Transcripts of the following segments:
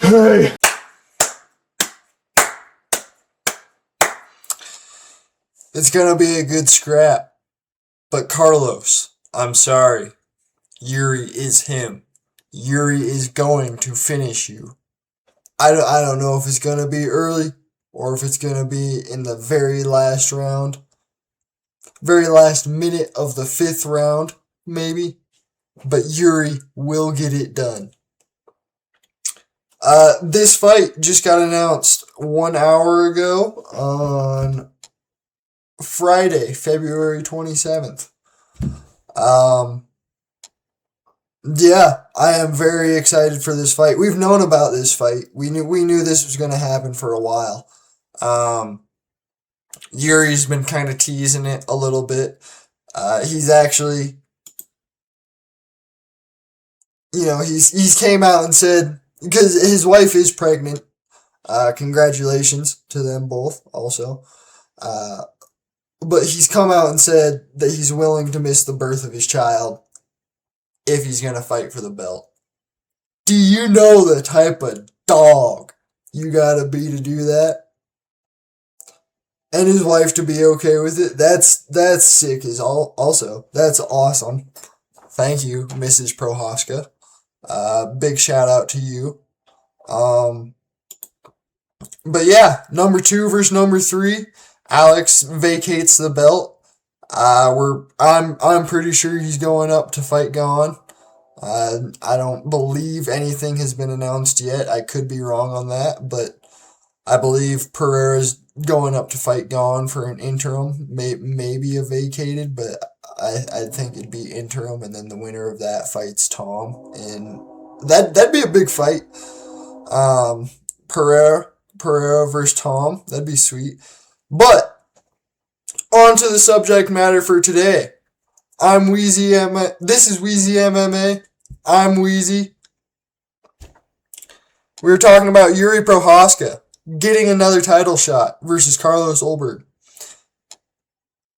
Hey! It's gonna be a good scrap. But Carlos, I'm sorry. Jiri is him. Jiri is going to finish you. I don't know if it's gonna be early or if it's gonna be in the very last round. Very last minute of the 5th round, maybe. But Jiri will get it done. This fight just got announced 1 hour ago on Friday, February 27th. Yeah, I am very excited for this fight. We've known about this fight. We knew this was going to happen for a while. Jiri's been kind of teasing it a little bit. He's actually, he's came out and said, because his wife is pregnant. Congratulations to them both also. But he's come out and said that he's willing to miss the birth of his child if he's going to fight for the belt. Do you know the type of dog you gotta be to do that? And his wife to be okay with it? That's sick also. That's awesome. Thank you, Mrs. Prochazka. Big shout out to you. But yeah, number 2 versus number 3. Alex vacates the belt. I'm pretty sure he's going up to fight Gon. I don't believe anything has been announced yet. I could be wrong on that, but I believe Pereira's going up to fight Gon for an interim, maybe a vacated, but I think it'd be interim, and then the winner of that fights Tom, and that'd be a big fight. Pereira versus Tom, that'd be sweet. But on to the subject matter for today. I'm Wheezy MMA. This is Wheezy MMA. I'm Wheezy. We were talking about Jiri Prochazka getting another title shot versus Carlos Ulberg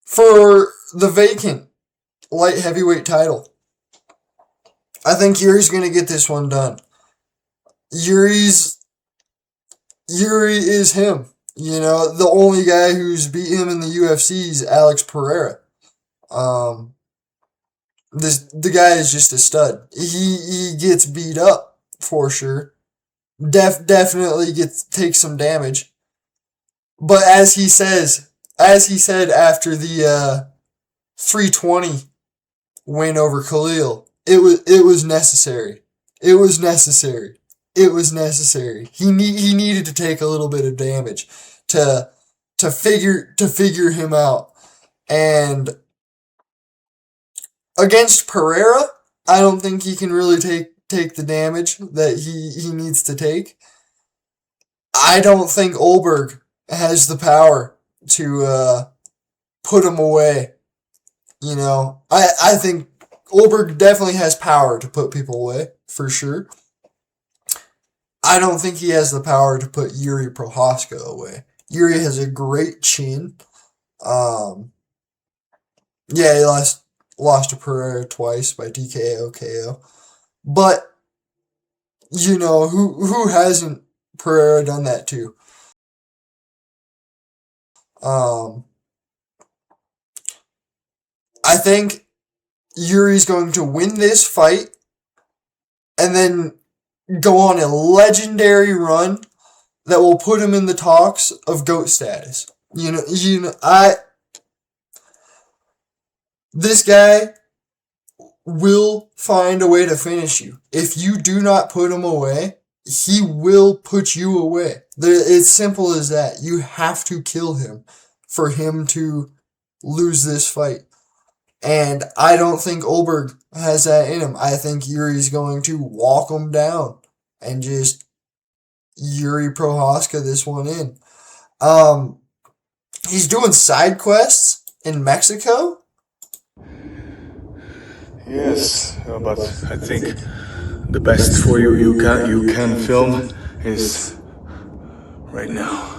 for the vacant light heavyweight title. I think Jiri's going to get this one done. Jiri is him. The only guy who's beat him in the UFC is Alex Pereira. The guy is just a stud. He gets beat up for sure. Definitely takes some damage. But as he said after the 320 win over Khalil, it was necessary. It was necessary. He needed to take a little bit of damage to figure him out. And against Pereira, I don't think he can really take the damage that he needs to take. I don't think Ulberg has the power to put him away. I think Ulberg definitely has power to put people away, for sure. I don't think he has the power to put Jiri Prochazka away. Jiri has a great chin. Yeah, he lost to Pereira twice by TKO KO. But, who hasn't Pereira done that to? I think Jiri's going to win this fight and then go on a legendary run that will put him in the talks of GOAT status. This guy will find a way to finish you. If you do not put him away, he will put you away. It's simple as that. You have to kill him for him to lose this fight. And I don't think Ulberg has that in him. I think Jiri's going to walk him down and just Jiri Prochazka this one in. He's doing side quests in Mexico. Yes, but I think the best for you can film is right now.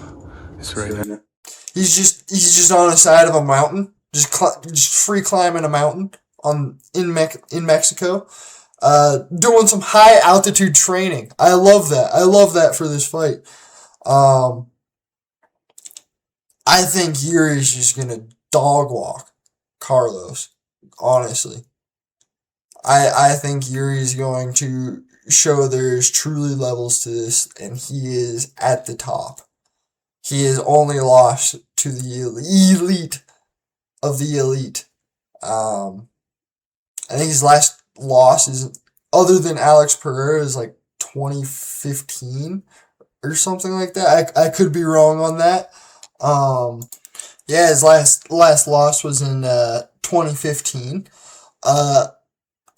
It's right now. He's just on the side of a mountain, just free climbing a mountain in Mexico. Doing some high altitude training. I love that. I love that for this fight. Um, I think Yuri's just gonna dog walk Carlos. Honestly, I think Yuri's going to show there's truly levels to this, and he is at the top. He has only lost to the elite of the elite. I think his last loss is, other than Alex Pereira, is like 2015 or something like that. I could be wrong on that. Yeah, his last loss was in 2015.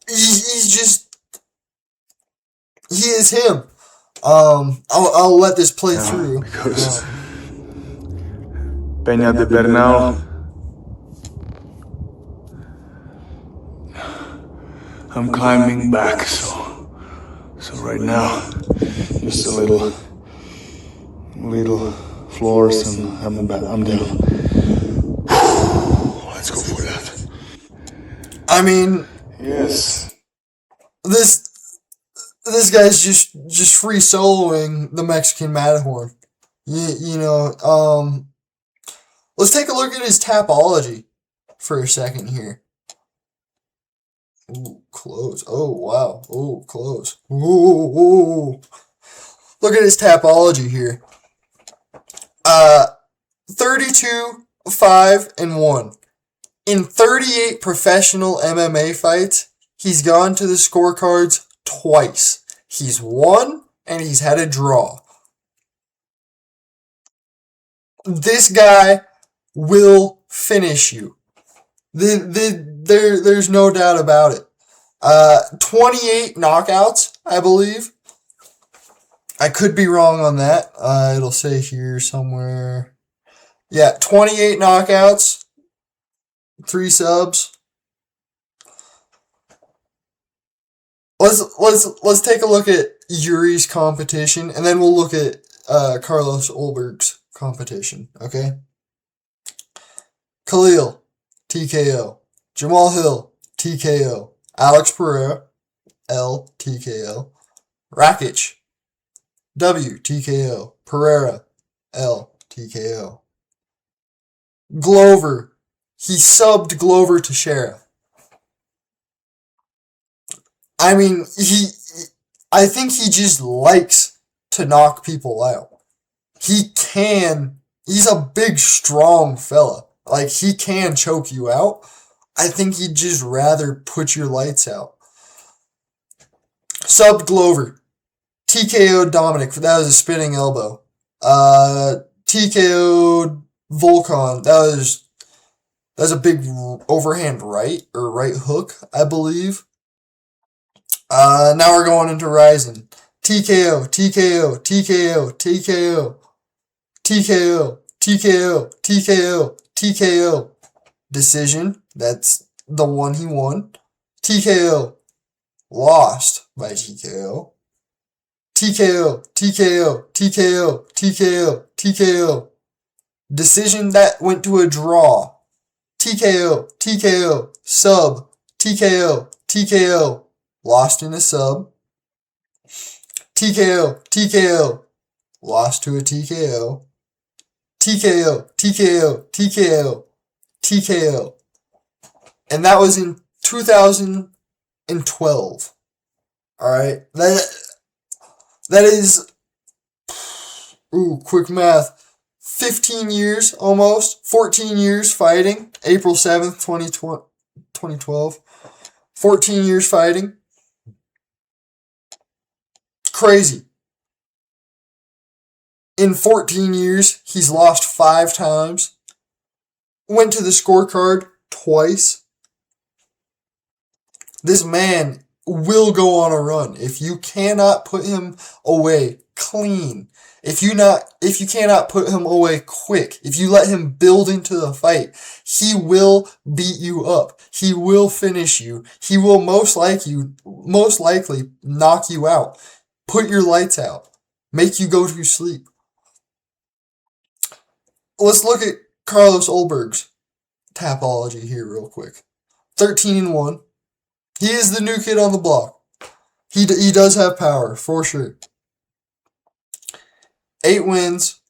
He's just, he is him. I'll let this play through because Peña de Bernal. I'm climbing back, so right now, just a little floors, and I'm down. Let's go for that. I mean, yes. This guy's just free soloing the Mexican Matterhorn. You know, let's take a look at his tapology for a second here. Ooh, close. Oh, wow. Oh, close. Ooh. Look at his tapology here. 32, 5, and 1. In 38 professional MMA fights, he's gone to the scorecards twice. He's won, and he's had a draw. This guy will finish you. There's no doubt about it. 28 knockouts, I believe. I could be wrong on that. It'll say here somewhere. Yeah, 28 knockouts, 3 subs. Let's take a look at Yuri's competition, and then we'll look at Carlos Ulberg's competition. Okay. Khalil, TKO. Jamal Hill, TKO. Alex Pereira, L, TKO. Rakic, W, TKO. Pereira, L, TKO. Glover, he subbed Glover Teixeira. I mean, I think he just likes to knock people out. He's a big, strong fella. Like, he can choke you out. I think he'd just rather put your lights out. Subbed Glover. TKO'd Dominic. That was a spinning elbow. TKO'd Volkan. That was a big overhand right, or right hook, I believe. Now we're going into Ryzen. TKO, TKO, TKO, TKO, TKO, TKO, TKO, TKO. Decision. That's the one he won. TKO. Lost by TKO. TKO, TKO, TKO, TKO, TKO. Decision that went to a draw. TKO, TKO, sub, TKO, TKO. Lost in a sub. TKO, TKO. Lost to a TKO. TKO, TKO, TKO, TKO. And that was in 2012. Alright? That is, quick math. 15 years almost. 14 years fighting. April 7th, 2012. 14 years fighting. Crazy. In 14 years, he's lost 5 times. Went to the scorecard twice. This man will go on a run. If you cannot put him away clean, if you cannot put him away quick, if you let him build into the fight, he will beat you up. He will finish you. He will most likely knock you out. Put your lights out. Make you go to sleep. Let's look at Carlos Ulberg's tapology here real quick. 13-1. He is the new kid on the block. He does have power, for sure. 8 wins,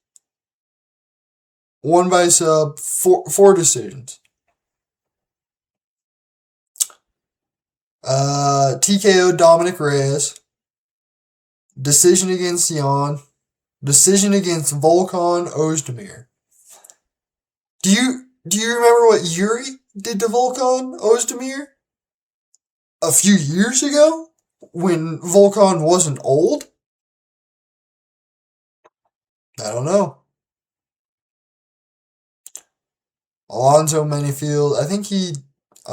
1 by sub, 4 decisions. TKO Dominic Reyes. Decision against Jan. Decision against Volkan Ozdemir. Do you remember what Yuri did to Volkan Ozdemir a few years ago when Volkan wasn't old? I don't know. Alonzo Menifield. I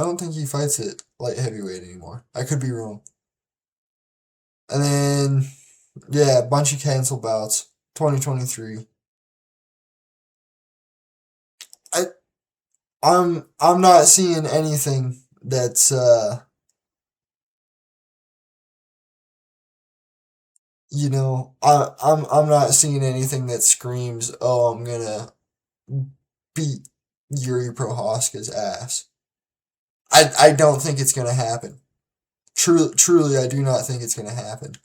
don't think he fights at light heavyweight anymore. I could be wrong. And then, yeah, a bunch of canceled bouts. 2023. I'm not seeing anything that's I'm not seeing anything that screams, oh, I'm gonna beat Jiri Prochazka's ass. I don't think it's gonna happen. Truly, I do not think it's gonna happen.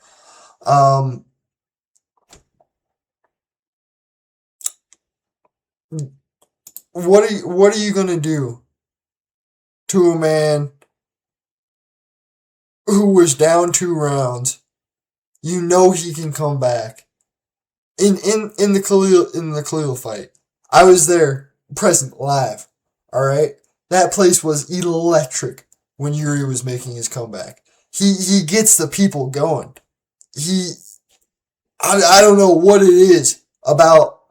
What are you gonna do to a man who was down 2 rounds? You know he can come back. In the Khalil fight, I was there, present, live. All right, that place was electric when Yuri was making his comeback. He gets the people going. I don't know what it is about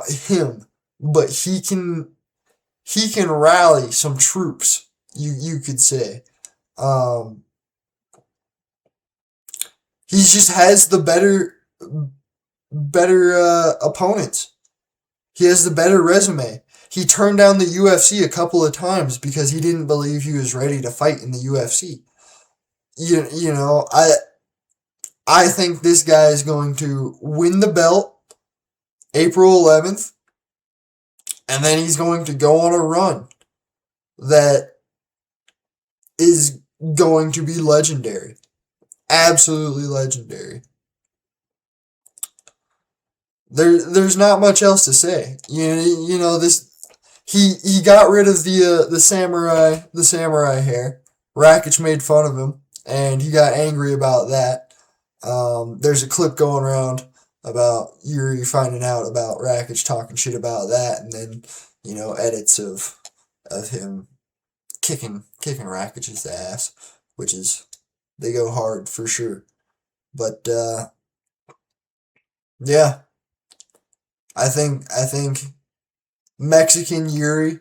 him, but he can rally some troops. You could say. He just has the better opponents. He has the better resume. He turned down the UFC a couple of times because he didn't believe he was ready to fight in the UFC. You know, I think this guy is going to win the belt April 11th, and then he's going to go on a run that is going to be legendary. Absolutely legendary. There's not much else to say. You know this. He got rid of the samurai hair. Rakic made fun of him, and he got angry about that. There's a clip going around about Yuri finding out about Rakic talking shit about that, and then edits of him kicking Rakic's ass, which is, they go hard for sure. But yeah, I think Mexican Yuri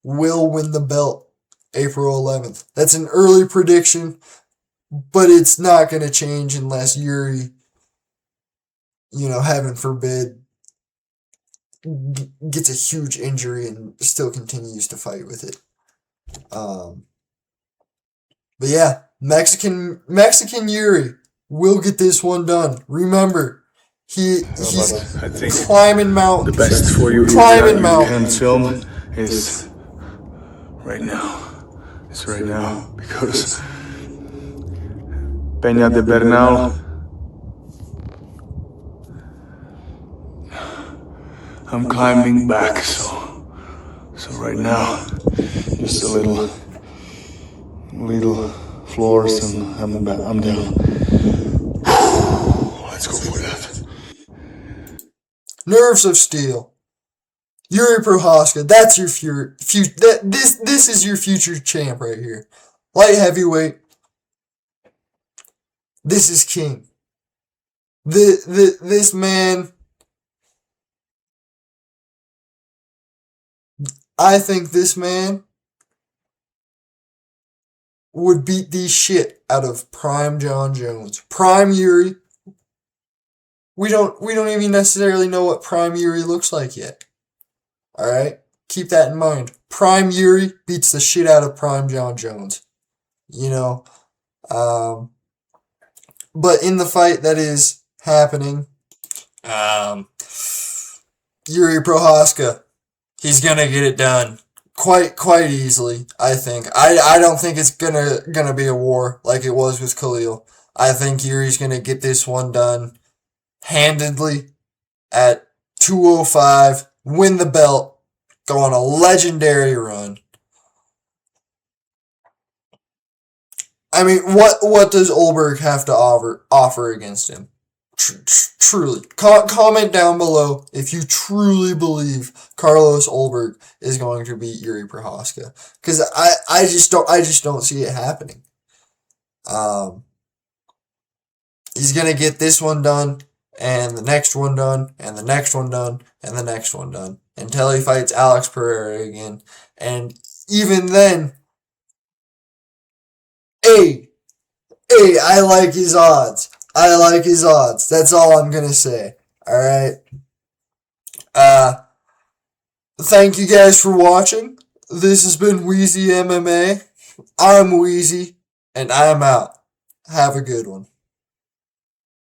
will win the belt April 11th. That's an early prediction, but it's not going to change unless Yuri, heaven forbid, gets a huge injury and still continues to fight with it. But yeah, Mexican Yuri will get this one done. Remember, he's I think climbing mountains. the best for you can film is right now. It's right now, because Peña de Bernal, I'm climbing back, so right now, just a little floors, and I'm down. Let's go for that. Nerves of steel. Jiri Prochazka, that's your future. This is your future champ right here. Light heavyweight. This is king. This man. I think this man would beat the shit out of prime John Jones. Prime Yuri. We don't even necessarily know what prime Yuri looks like yet. Alright? Keep that in mind. Prime Yuri beats the shit out of prime John Jones. But in the fight that is happening, Jiri Prochazka, he's gonna get it done quite easily, I think. I don't think it's gonna be a war like it was with Khalil. I think Yuri's going to get this one done handedly at 205, win the belt, go on a legendary run. I mean, what does Ulberg have to offer against him? Truly. Comment down below if you truly believe Carlos Ulberg is going to beat Jiri Prochazka. Because I just don't see it happening. He's going to get this one done, and the next one done, and the next one done, and the next one done, until he fights Alex Pereira again. And even then, hey, I like his odds. I like his odds. That's all I'm going to say. All right. Thank you guys for watching. This has been Wheezy MMA. I'm Wheezy, and I'm out. Have a good one.